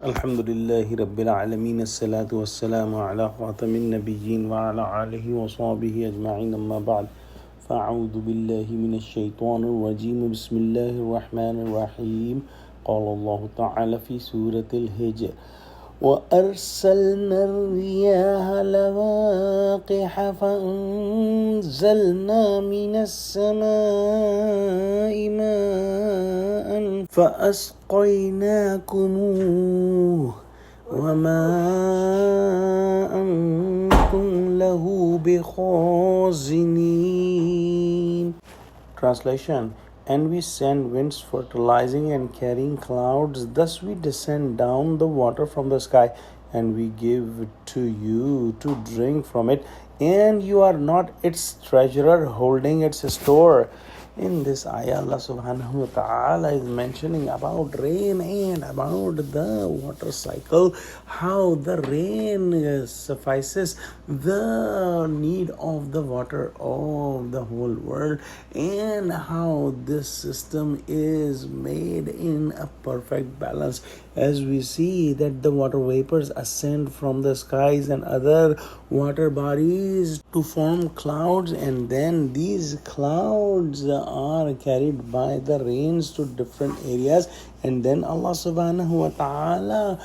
Alhamdulillahi Rabbil Alameen, As-salatu was-salamu ala khatamin nabiyyin wa ala alihi wa sahbihi ajma'in, amma ba'd. Fa'udhu billahi minash shaitanir rajim, bismillahir rahmanir rahim. Qala Allah ta'ala fi Surah Hijr, وأرسلنا الرياح لواقح فأنزلنا من السماء ماء فأسقيناكموه وما أنتم له بخازنين. Translation: And we send winds fertilizing and carrying clouds. Thus we descend down the water from the sky, and we give to you to drink from it, and you are not its treasurer holding its store. In this ayah, Allah subhanahu wa ta'ala is mentioning about rain and about the water cycle, how the rain suffices the need of the water of the whole world, and how this system is made in a perfect balance. As we see that the water vapors ascend from the skies and other water bodies to form clouds, and then these clouds are carried by the rains to different areas, and then Allah subhanahu wa ta'ala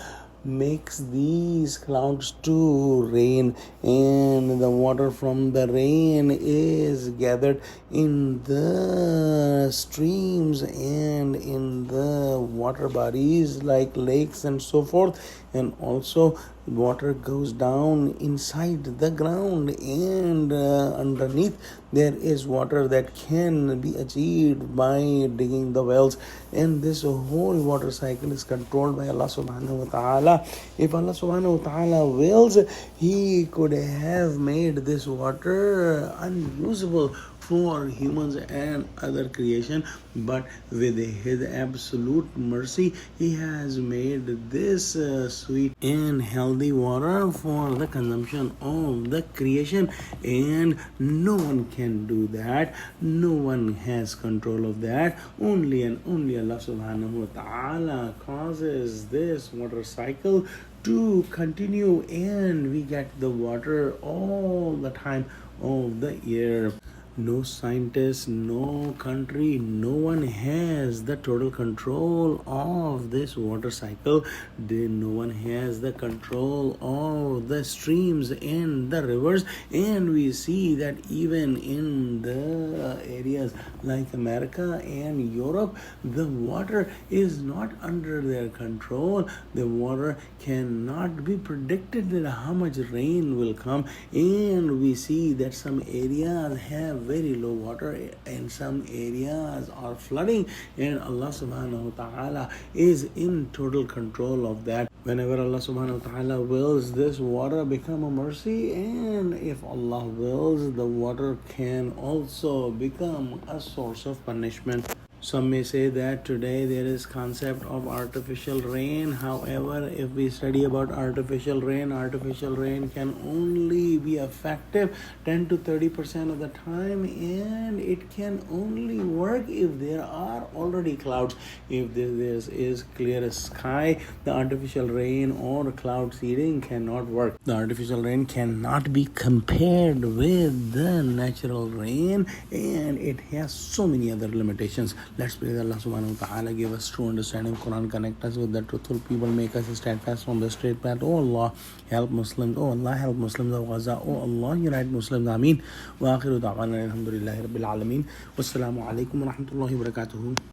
makes these clouds to rain, and the water from the rain is gathered in the streams and in the water bodies like lakes and so forth, and also water goes down inside the ground, and underneath there is water that can be achieved by digging the wells, and this whole water cycle is controlled by Allah subhanahu wa ta'ala. If Allah subhanahu wa ta'ala wills, He could have made this water unusable for humans and other creation, but with His absolute mercy, He has made this sweet and healthy water for the consumption of the creation, and no one can do that. No one has control of that. Only and only Allah subhanahu wa ta'ala causes this water cycle to continue, and we get the water all the time of the year. No scientist, no country, no one has the total control of this water cycle. No one has the control of the streams and the rivers, and we see that even in the areas like America and Europe, the water is not under their control. The water cannot be predicted that how much rain will come, and we see that some areas have very low water and some areas are flooding, and Allah subhanahu wa ta'ala is in total control of that. Whenever Allah subhanahu wa ta'ala wills, this water become a mercy, and if Allah wills, the water can also become a source of punishment. Some may say that today there is concept of artificial rain. However, if we study about artificial rain can only be effective 10 to 30% of the time, and it can only work if there are already clouds. If there is clear sky, the artificial rain or cloud seeding cannot work. The artificial rain cannot be compared with the natural rain, and it has so many other limitations. Let's pray that Allah subhanahu wa ta'ala give us true understanding of Quran, connect us with the truthful people, make us steadfast on the straight path. Oh Allah, help Muslims. Oh Allah, help Muslims of Gaza. Oh Allah, unite Muslims. Ameen. Wa akhiru da'wana alhamdulillahi Rabbil Alameen. Wassalamu alaikum wa rahmatullahi wa barakatuhu.